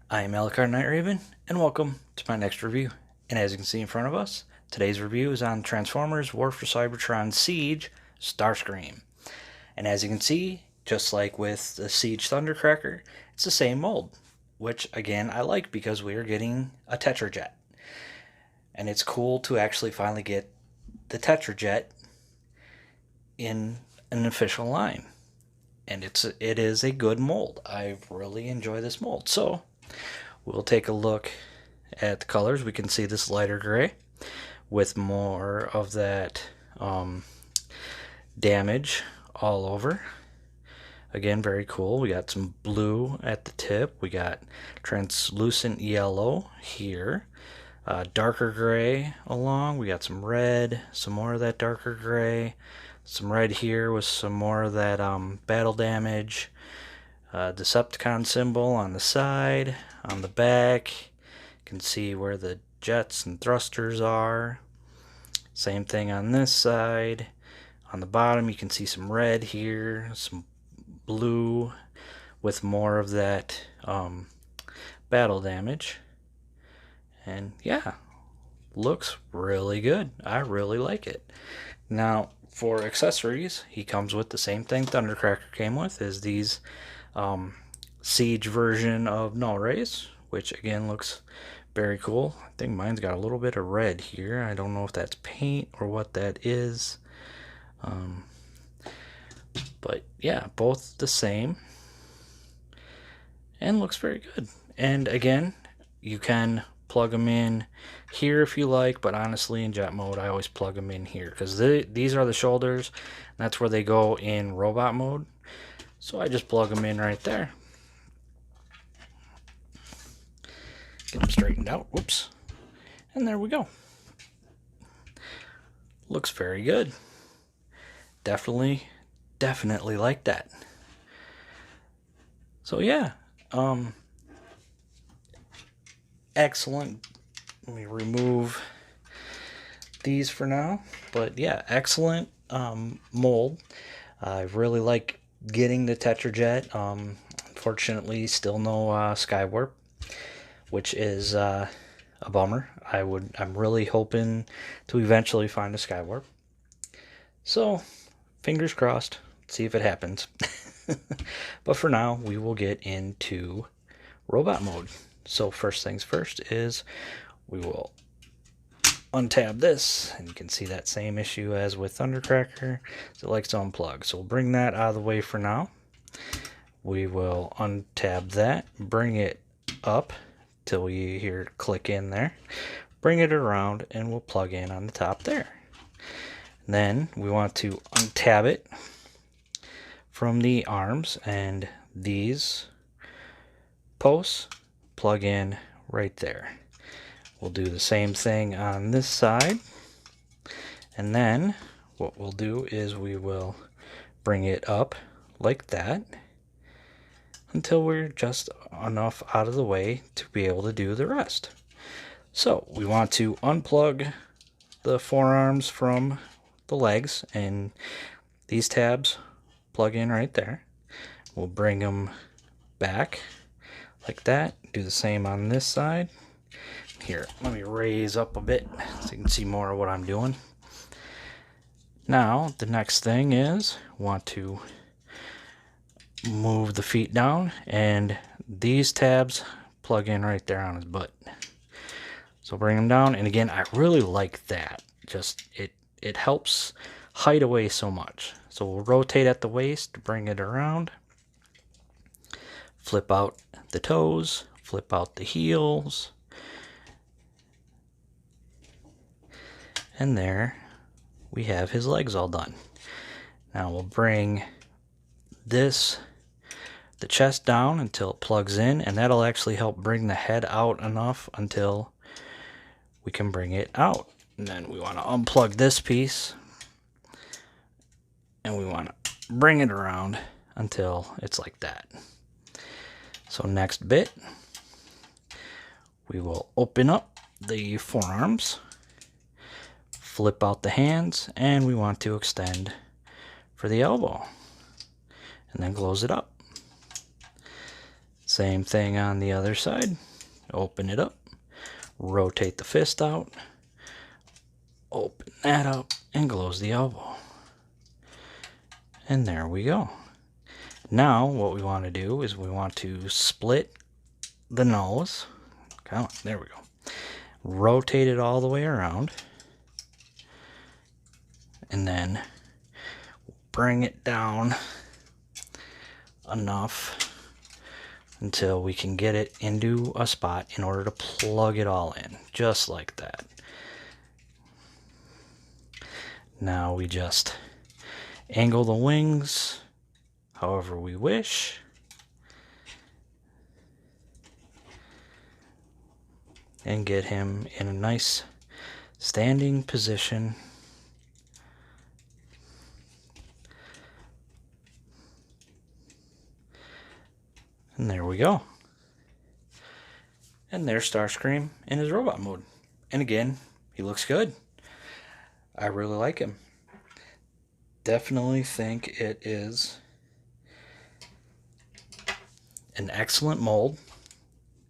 I am Alucard Night Raven, and welcome to my next review. And as you can see in front of us, today's review is on Transformers War for Cybertron Siege Starscream. And as you can see, just like with the Siege Thundercracker, it's the same mold, which again I like because we are getting a Tetrajet. And it's cool to actually finally get the Tetrajet in an official line. And it is a good mold. I really enjoy this mold. So we'll take a look at the colors. We can see this lighter gray with more of that damage all over. Again, very cool. We got some blue at the tip. We got translucent yellow here. Darker gray along. We got some red, some more of that darker gray. Some red here with some more of that battle damage. Decepticon symbol on the side, on the back. You can see where the jets and thrusters are. Same thing on this side. On the bottom you can see some red here, some blue with more of that battle damage. And yeah, looks really good. I really like it. Now for accessories, he comes with the same thing Thundercracker came with, is these Siege version of Null Rays, which again looks very cool. I think mine's got a little bit of red here. I don't know if that's paint or what that is. But yeah, both the same. And looks very good. And again, you can plug them in here if you like, but honestly in jet mode I always plug them in here because these are the shoulders, and that's where they go in robot mode. So I just plug them in right there. Get them straightened out. Whoops. And there we go. Looks very good. Definitely like that. So yeah, excellent. Let me remove these for now. But yeah, excellent mold. I really like getting the Tetrajet. Unfortunately, still no Skywarp, which is a bummer. I'm really hoping to eventually find a Skywarp. So, fingers crossed. See if it happens. But for now, we will get into robot mode. So first things first is we will untab this, and you can see that same issue as with Thundercracker. So it likes to unplug. So we'll bring that out of the way for now. We will untab that, bring it up till we hear it click in there. Bring it around and we'll plug in on the top there. And then we want to untab it from the arms, and these posts plug in right there. We'll do the same thing on this side, and then what we'll do is we will bring it up like that until we're just enough out of the way to be able to do the rest. So we want to unplug the forearms from the legs, and these tabs plug in right there. We'll bring them back like that. Do the same on this side. Here, let me raise up a bit so you can see more of what I'm doing. Now, the next thing is want to move the feet down, and these tabs plug in right there on his butt. So bring them down, and again, I really like that. Just it helps hide away so much. So we'll rotate at the waist to bring it around. Flip out the toes, flip out the heels. And there we have his legs all done. Now we'll bring the chest down until it plugs in, and that'll actually help bring the head out enough until we can bring it out. And then we want to unplug this piece, and we want to bring it around until it's like that. So next bit, we will open up the forearms, flip out the hands, and we want to extend for the elbow, and then close it up. Same thing on the other side. Open it up, rotate the fist out, open that up, and close the elbow. And there we go. Now what we want to do is we want to split the nose. Come on, there we go. Rotate it all the way around. And then bring it down enough until we can get it into a spot in order to plug it all in, just like that. Now we just angle the wings however we wish. And get him in a nice standing position. And there we go. And there's Starscream in his robot mode. And again, he looks good. I really like him. Definitely think it is an excellent mold.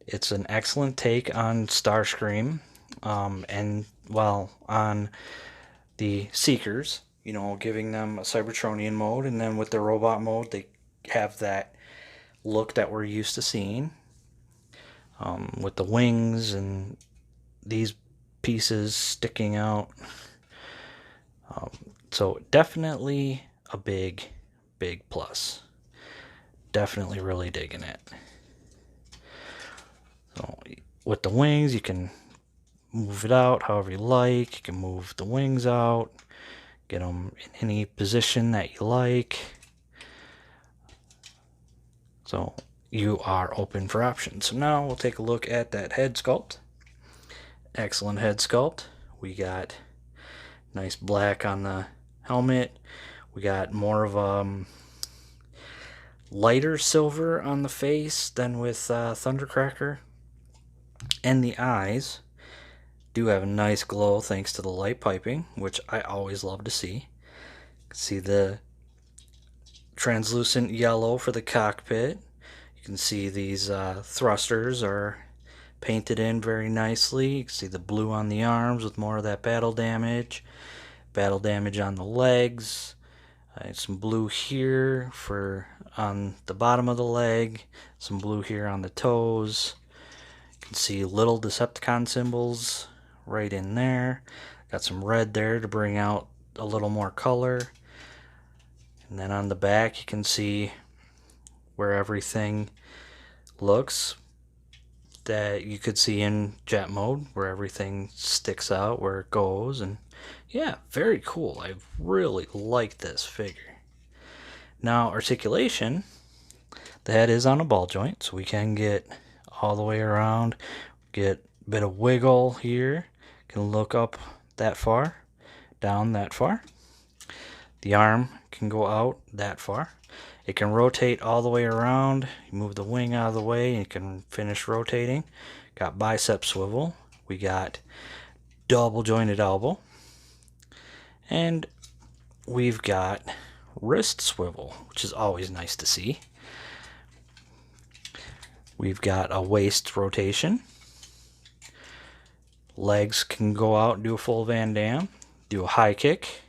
It's an excellent take on Starscream, and well, on the Seekers, you know, giving them a Cybertronian mode, and then with the robot mode, they have that look that we're used to seeing, with the wings and these pieces sticking out. So definitely a big plus. Definitely really digging it. So with the wings, you can move it out however you like. You can move the wings out, get them in any position that you like. So you are open for options. So now we'll take a look at that head sculpt. Excellent head sculpt. We got nice black on the helmet. We got more of a lighter silver on the face than with Thundercracker. And the eyes do have a nice glow thanks to the light piping, which I always love to see. See the translucent yellow for the cockpit. You can see these thrusters are painted in very nicely. You can see the blue on the arms with more of that battle damage on the legs. Some blue here for on the bottom of the leg, some blue here on the toes. You can see little Decepticon symbols right in there. Got some red there to bring out a little more color. And then on the back you can see where everything looks that you could see in jet mode, where everything sticks out, where it goes. And yeah, very cool. I really like this figure. Now, articulation, the head is on a ball joint, so we can get all the way around, get a bit of wiggle here, can look up that far, down that far. The arm can go out that far. It can rotate all the way around. You move the wing out of the way and you can finish rotating. Got bicep swivel. We got double jointed elbow. And we've got wrist swivel, which is always nice to see. We've got a waist rotation. Legs can go out and do a full Van Damme. Do a high kick.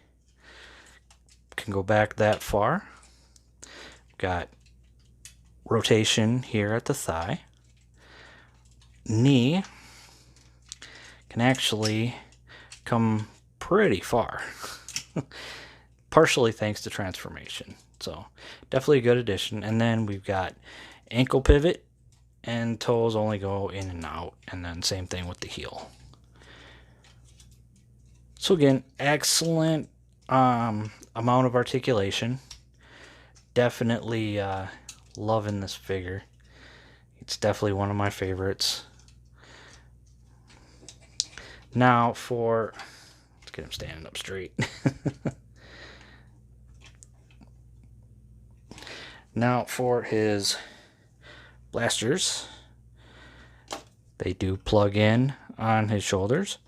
Can go back that far. Got rotation here at the thigh. Knee can actually come pretty far. Partially thanks to transformation. So definitely a good addition. And then we've got ankle pivot, and toes only go in and out. And then same thing with the heel. So again, excellent amount of articulation. Definitely loving this figure. It's definitely one of my favorites. Now let's get him standing up straight. Now for his blasters, they do plug in on his shoulders,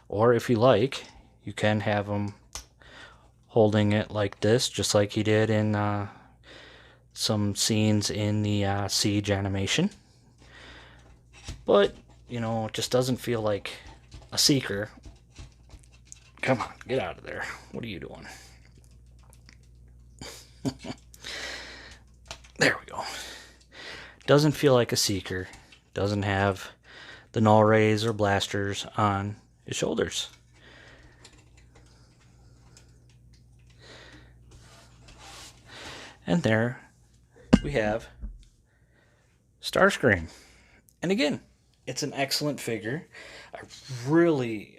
or if you like, you can have him holding it like this, just like he did in some scenes in the Siege animation. But, you know, it just doesn't feel like a Seeker. Come on, get out of there. What are you doing? There we go. Doesn't feel like a Seeker. Doesn't have the null rays or blasters on his shoulders. And there we have Starscream. And again, it's an excellent figure. I really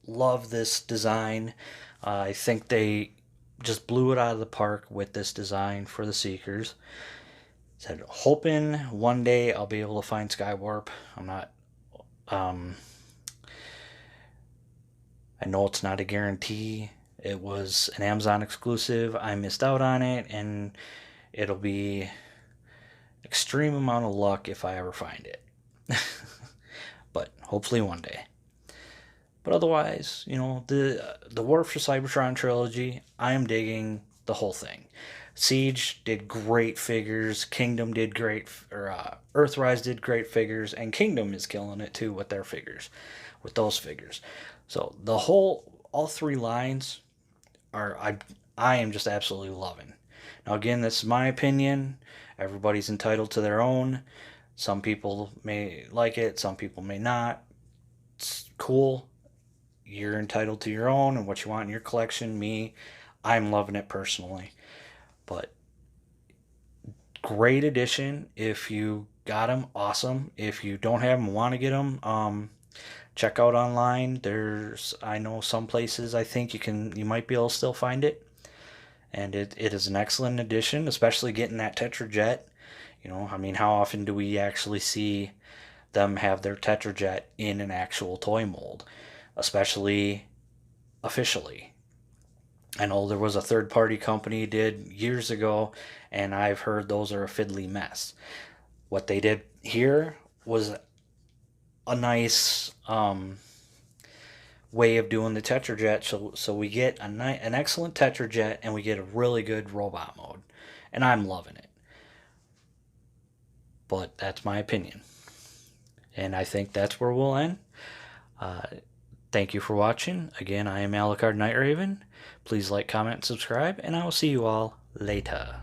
love this design. I think they just blew it out of the park with this design for the Seekers. Said, hoping one day I'll be able to find Skywarp. I'm not. I know it's not a guarantee. It was an Amazon exclusive. I missed out on it, and it'll be extreme amount of luck if I ever find it. But hopefully one day. But otherwise, you know, the War for Cybertron trilogy, I am digging the whole thing. Siege did great figures. Kingdom did great, or Earthrise did great figures, and Kingdom is killing it too with their figures, with those figures. So all three lines are I am just absolutely loving. Now again, this is my opinion. Everybody's entitled to their own. Some people may like it, some people may not. It's cool. You're entitled to your own and what you want in your collection. Me, I'm loving it personally. But great addition. If you got them, awesome. If you don't have them, want to get them, check out online. I know some places I think you might be able to still find it. And it is an excellent addition, especially getting that Tetrajet. You know, I mean, how often do we actually see them have their Tetrajet in an actual toy mold, especially officially? I know there was a third-party company did years ago, and I've heard those are a fiddly mess. What they did here was a nice way of doing the Tetrajet, so we get an excellent Tetrajet, and we get a really good robot mode, and I'm loving it. But that's my opinion, and I think that's where we'll end. Thank you for watching. Again, I am Alucard Night Raven. Please like, comment, and subscribe, and I will see you all later.